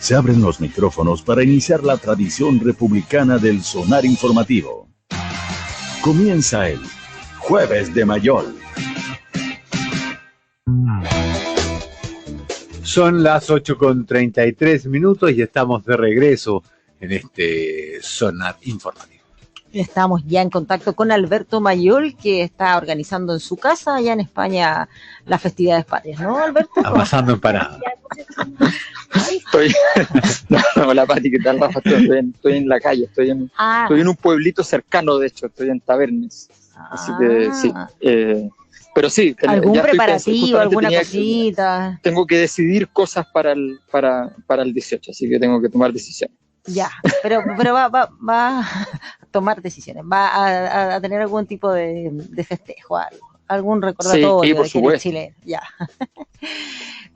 Se abren los micrófonos para iniciar la tradición republicana del sonar informativo. Comienza el Jueves de Mayol. Son las 8:33 y estamos de regreso en este sonar informativo. Estamos ya en contacto con Alberto Mayol, que está organizando en su casa allá en España las festividades patrias, ¿no, Alberto? Pasando en parada. Hola, Pati, ¿qué tal, Rafa? Estoy en la calle, estoy en un pueblito cercano, de hecho, estoy en Tabernes. Así que sí. Pero sí. ¿Algún preparativo, alguna cosita? Tengo que decidir cosas para el 18, así que tengo que tomar decisiones. Ya, pero va a tomar decisiones, va a tener algún tipo de festejo, algún recordatorio sí, por de que eres chileno. Ya.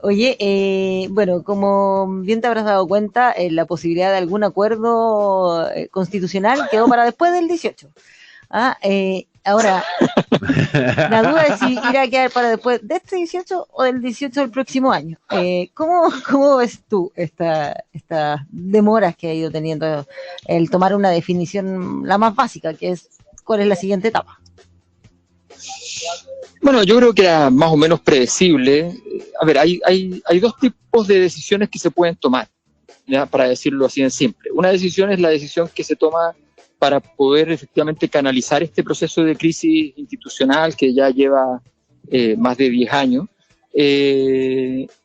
Oye, bueno, como bien te habrás dado cuenta, la posibilidad de algún acuerdo constitucional quedó para después del 18. Ahora, la duda es si irá a quedar para después de este 18 o del 18 del próximo año. ¿Cómo ves tú estas demoras que ha ido teniendo el tomar una definición, la más básica, que es cuál es la siguiente etapa? Bueno, yo creo que era más o menos predecible. A ver, hay dos tipos de decisiones que se pueden tomar, ¿ya? Para decirlo así en simple. Una decisión es la decisión que se toma para poder efectivamente canalizar este proceso de crisis institucional que ya lleva más de 10 años,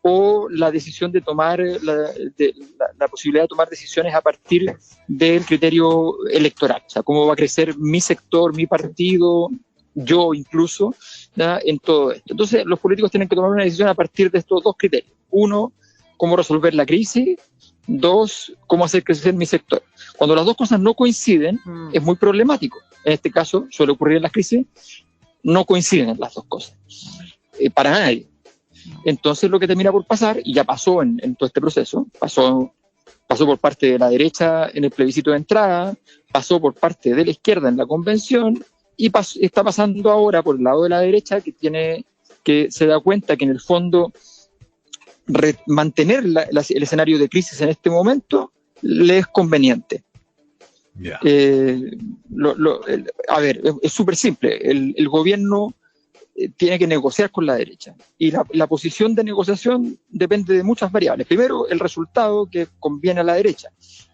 o la decisión de tomar la posibilidad de tomar decisiones a partir del criterio electoral, o sea, cómo va a crecer mi sector, mi partido, yo incluso, ¿ya? En todo esto. Entonces, los políticos tienen que tomar una decisión a partir de estos dos criterios. Uno, cómo resolver la crisis. Dos, cómo hacer crecer mi sector. Cuando las dos cosas no coinciden, es muy problemático. En este caso, suele ocurrir en las crisis, no coinciden las dos cosas. Para nadie. Entonces, lo que termina por pasar, y ya pasó en todo este proceso, pasó por parte de la derecha en el plebiscito de entrada, pasó por parte de la izquierda en la convención, y está pasando ahora por el lado de la derecha, que se da cuenta que en el fondo mantener el escenario de crisis en este momento le es conveniente. Yeah. A ver, es súper simple. El gobierno tiene que negociar con la derecha y la posición de negociación depende de muchas variables. Primero, el resultado que conviene a la derecha,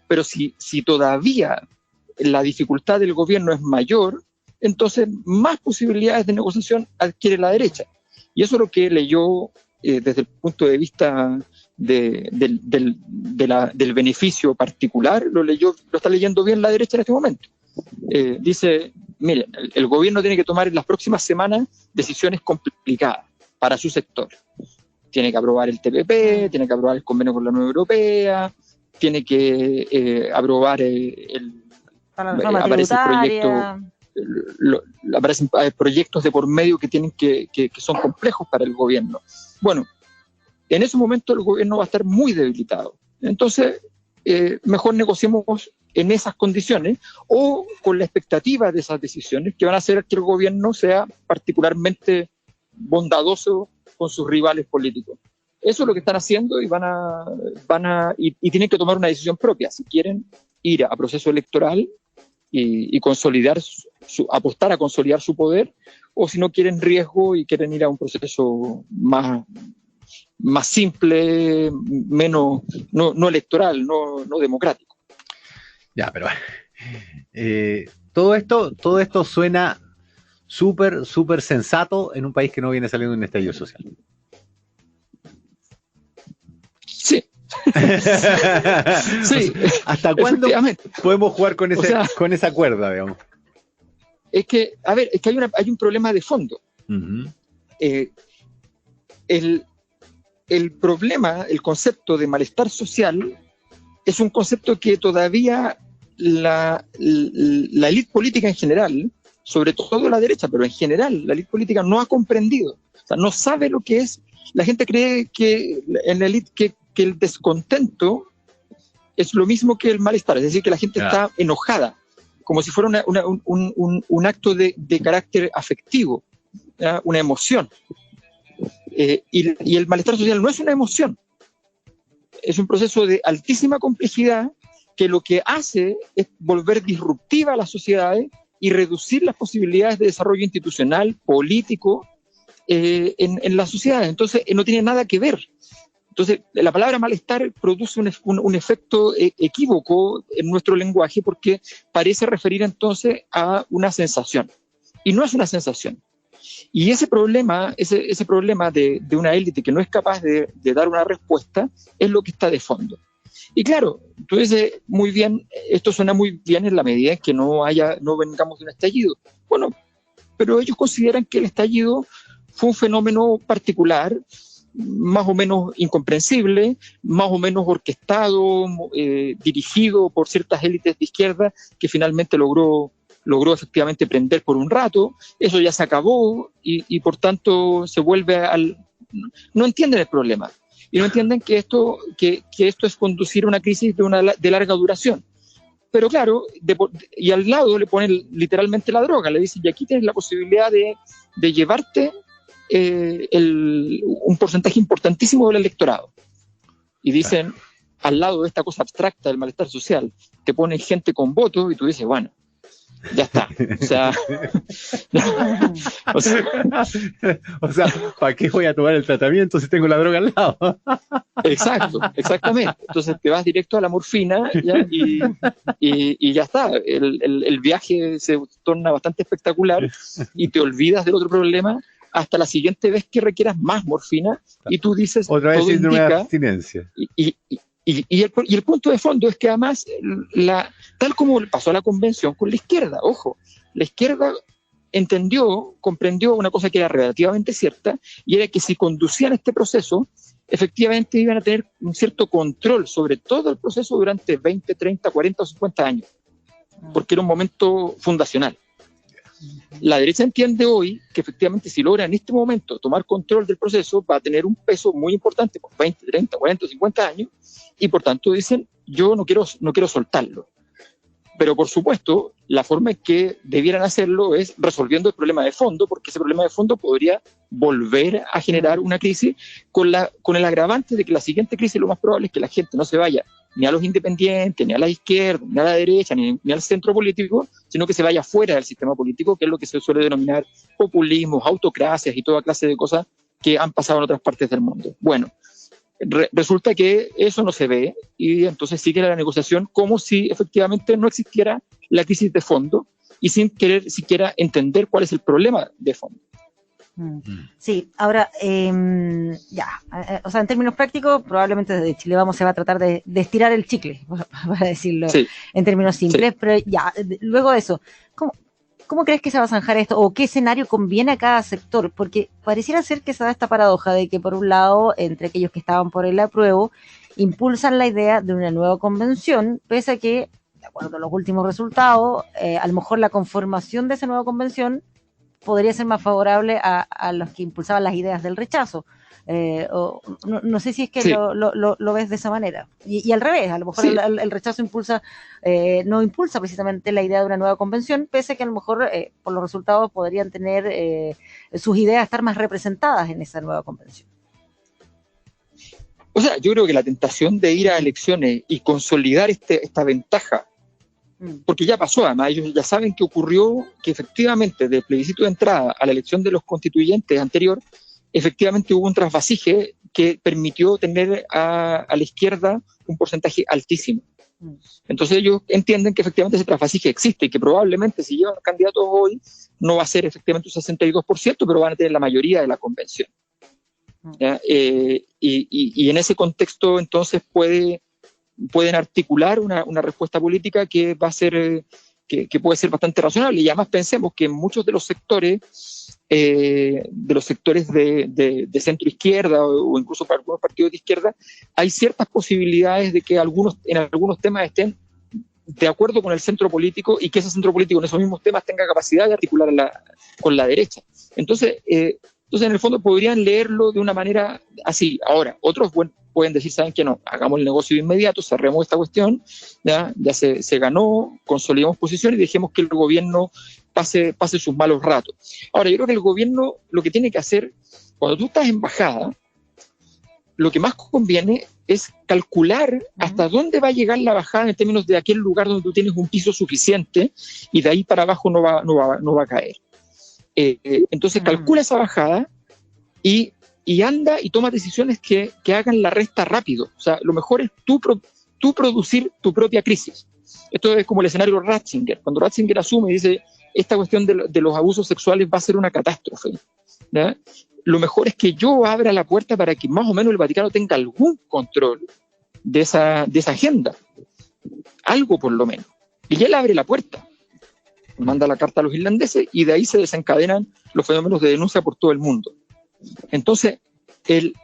pero si todavía la dificultad del gobierno es mayor, entonces más posibilidades de negociación adquiere la derecha. Y eso es lo que leyó desde el punto de vista del beneficio particular, lo está leyendo bien la derecha en este momento. Dice, miren, el gobierno tiene que tomar en las próximas semanas decisiones complicadas para su sector. Tiene que aprobar el TPP, tiene que aprobar el convenio con la Unión Europea, tiene que aprobar aparece el proyecto. Aparecen proyectos de por medio que son complejos para el gobierno. Bueno, en ese momento el gobierno va a estar muy debilitado. Entonces, mejor negociemos en esas condiciones o con la expectativa de esas decisiones que van a hacer que el gobierno sea particularmente bondadoso con sus rivales políticos. Eso es lo que están haciendo y tienen que tomar una decisión propia si quieren ir a proceso electoral y consolidar apostar a consolidar su poder, o si no quieren riesgo y quieren ir a un proceso más simple, menos no electoral, no democrático. Ya, pero todo esto suena súper sensato en un país que no viene saliendo de un estallido social. Sí. Sí. ¿Hasta cuándo podemos jugar con esa cuerda, digamos? Es que hay un problema de fondo. Uh-huh. El problema, el concepto de malestar social es un concepto que todavía la élite política en general, sobre todo la derecha, pero en general la élite política no ha comprendido. O sea, no sabe lo que es. La gente cree que en la élite que el descontento es lo mismo que el malestar, es decir, que la gente está enojada, como si fuera un acto de carácter afectivo, ¿ya? Una emoción. Y el malestar social no es una emoción. es un proceso de altísima complejidad que lo que hace es volver disruptiva a las sociedades y reducir las posibilidades de desarrollo institucional, político, en las sociedades. Entonces, no tiene nada que ver. Entonces, la palabra malestar produce un efecto equívoco en nuestro lenguaje porque parece referir entonces a una sensación. Y no es una sensación. Y ese problema de una élite que no es capaz de dar una respuesta es lo que está de fondo. Y claro, tú dices muy bien, esto suena muy bien en la medida en que no vengamos de un estallido. Bueno, pero ellos consideran que el estallido fue un fenómeno particular, más o menos incomprensible, más o menos orquestado, dirigido por ciertas élites de izquierda que finalmente logró efectivamente prender por un rato. Eso ya se acabó y por tanto se vuelve no entienden el problema y no entienden que esto es conducir a una crisis de larga duración. Pero claro, y al lado le ponen literalmente la droga, le dicen, y aquí tienes la posibilidad de llevarte un porcentaje importantísimo del electorado. Y dicen, al lado de esta cosa abstracta del malestar social, te ponen gente con votos y tú dices, bueno, ya está. O sea, ¿para qué voy a tomar el tratamiento si tengo la droga al lado? Exactamente. Entonces te vas directo a la morfina, ¿ya? Y ya está. El viaje se torna bastante espectacular y te olvidas del otro problema hasta la siguiente vez que requieras más morfina y tú dices, otra vez todo síndrome de indica, abstinencia. Y el punto de fondo es que además, tal como pasó a la convención con la izquierda, ojo, la izquierda comprendió una cosa que era relativamente cierta, y era que si conducían este proceso, efectivamente iban a tener un cierto control sobre todo el proceso durante 20, 30, 40 o 50 años, porque era un momento fundacional. La derecha entiende hoy que efectivamente si logra en este momento tomar control del proceso va a tener un peso muy importante por 20, 30, 40, 50 años y por tanto dicen yo no quiero soltarlo. Pero por supuesto la forma en que debieran hacerlo es resolviendo el problema de fondo, porque ese problema de fondo podría volver a generar una crisis con el agravante de que la siguiente crisis lo más probable es que la gente no se vaya ni a los independientes, ni a la izquierda, ni a la derecha, ni al centro político, sino que se vaya fuera del sistema político, que es lo que se suele denominar populismos, autocracias y toda clase de cosas que han pasado en otras partes del mundo. Bueno, resulta que eso no se ve y entonces sigue la negociación como si efectivamente no existiera la crisis de fondo y sin querer siquiera entender cuál es el problema de fondo. Sí, ahora, o sea, en términos prácticos, probablemente desde Chile se va a tratar de estirar el chicle, para decirlo en términos simples, pero ya, luego de eso, ¿cómo crees que se va a zanjar esto? ¿O qué escenario conviene a cada sector? Porque pareciera ser que se da esta paradoja de que, por un lado, entre aquellos que estaban por el apruebo, impulsan la idea de una nueva convención, pese a que, de acuerdo a los últimos resultados, a lo mejor la conformación de esa nueva convención podría ser más favorable a los que impulsaban las ideas del rechazo. No sé si es que lo ves de esa manera. Y al revés, a lo mejor el rechazo no impulsa precisamente la idea de una nueva convención, pese a que a lo mejor por los resultados podrían tener sus ideas estar más representadas en esa nueva convención. O sea, yo creo que la tentación de ir a elecciones y consolidar esta ventaja, porque ya pasó, además ellos ya saben que ocurrió, que efectivamente del plebiscito de entrada a la elección de los constituyentes anterior, efectivamente hubo un trasvasije que permitió tener a la izquierda un porcentaje altísimo. Entonces ellos entienden que efectivamente ese trasvasije existe y que probablemente si llevan candidatos hoy no va a ser efectivamente un 62%, pero van a tener la mayoría de la convención. Y en ese contexto entonces pueden articular una respuesta política que va a ser que puede ser bastante razonable. Y además pensemos que en muchos de los sectores de centro izquierda o incluso para algunos partidos de izquierda hay ciertas posibilidades de que en algunos temas estén de acuerdo con el centro político y que ese centro político en esos mismos temas tenga capacidad de articular con la derecha. Entonces en el fondo podrían leerlo de una manera así. Ahora, otros pueden decir, ¿saben qué? No, hagamos el negocio de inmediato, cerremos esta cuestión, ya se ganó, consolidemos posiciones y dejemos que el gobierno pase sus malos ratos. Ahora, yo creo que el gobierno lo que tiene que hacer, cuando tú estás en bajada, lo que más conviene es calcular hasta dónde va a llegar la bajada en términos de aquel lugar donde tú tienes un piso suficiente y de ahí para abajo no va a caer. Entonces calcula esa bajada y anda y toma decisiones que hagan la resta rápido. O sea, lo mejor es tú producir tu propia crisis. Esto es como el escenario Ratzinger. Cuando Ratzinger asume y dice, esta cuestión de los abusos sexuales va a ser una catástrofe, ¿ya? Lo mejor es que yo abra la puerta para que más o menos el Vaticano tenga algún control de esa agenda. Algo por lo menos. Y él abre la puerta. Manda la carta a los irlandeses y de ahí se desencadenan los fenómenos de denuncia por todo el mundo. Entonces,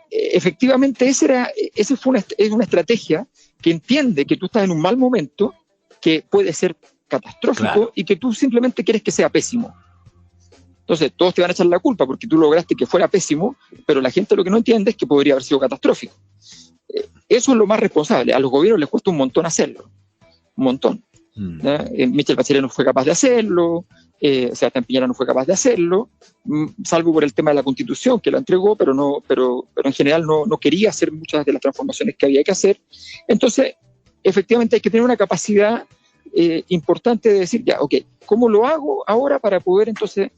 efectivamente, es una estrategia que entiende que tú estás en un mal momento, que puede ser catastrófico, claro, y que tú simplemente quieres que sea pésimo. Entonces, todos te van a echar la culpa porque tú lograste que fuera pésimo, pero la gente lo que no entiende es que podría haber sido catastrófico. Eso es lo más responsable. A los gobiernos les cuesta un montón hacerlo. Un montón. Michelle Bachelet no fue capaz de hacerlo, Sebastián Piñera no fue capaz de hacerlo, salvo por el tema de la Constitución, que lo entregó, pero en general no quería hacer muchas de las transformaciones que había que hacer. Entonces, efectivamente hay que tener una capacidad importante de decir, ya, ok, ¿cómo lo hago ahora para poder entonces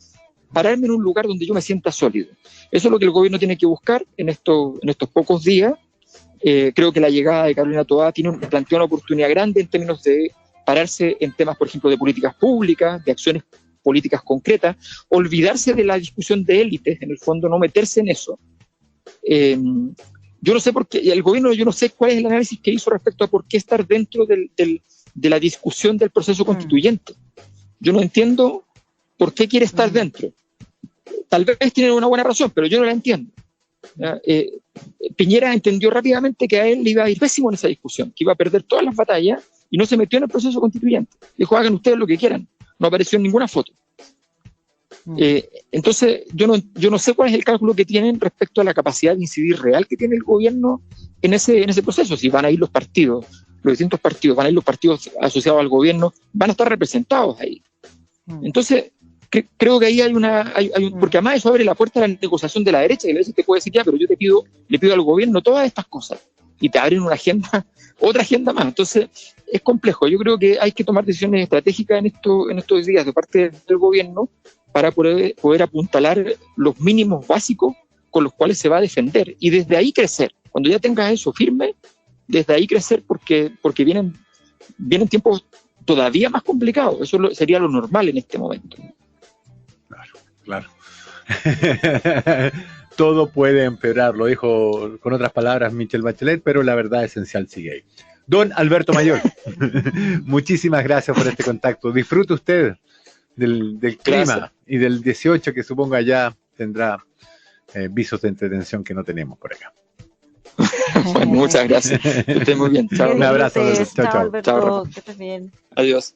pararme en un lugar donde yo me sienta sólido? Eso es lo que el gobierno tiene que buscar en estos pocos días. Creo que la llegada de Carolina Toá plantea una oportunidad grande en términos de pararse en temas, por ejemplo, de políticas públicas, de acciones políticas concretas, olvidarse de la discusión de élites, en el fondo no meterse en eso. Yo no sé por qué, el gobierno, yo no sé cuál es el análisis que hizo respecto a por qué estar dentro de la discusión del proceso constituyente. Yo no entiendo por qué quiere estar dentro. Tal vez tiene una buena razón, pero yo no la entiendo. Piñera entendió rápidamente que a él le iba a ir pésimo en esa discusión, que iba a perder todas las batallas, y no se metió en el proceso constituyente. Dijo, hagan ustedes lo que quieran. No apareció en ninguna foto. Entonces, yo no sé cuál es el cálculo que tienen respecto a la capacidad de incidir real que tiene el gobierno en ese proceso. Si van a ir los partidos, los distintos partidos, van a ir los partidos asociados al gobierno, van a estar representados ahí. Entonces, creo que ahí hay porque además eso abre la puerta a la negociación de la derecha, y la derecha te puede decir, ya, pero yo le pido al gobierno todas estas cosas, y te abren una agenda, otra agenda más. Entonces, es complejo. Yo creo que hay que tomar decisiones estratégicas en estos días de parte del gobierno para poder apuntalar los mínimos básicos con los cuales se va a defender, y desde ahí crecer. Cuando ya tengas eso firme, desde ahí crecer, porque vienen tiempos todavía más complicados. Eso sería lo normal en este momento. Claro. Todo puede empeorar, lo dijo con otras palabras Michelle Bachelet, pero la verdad esencial sigue ahí. Don Alberto Mayor, muchísimas gracias por este contacto. Disfrute usted del clima y del 18, que supongo allá tendrá visos de entretención que no tenemos por acá. Bueno, muchas gracias. Que estés muy bien. Chao. Un abrazo. Chao, Alberto. Que estés bien. Adiós.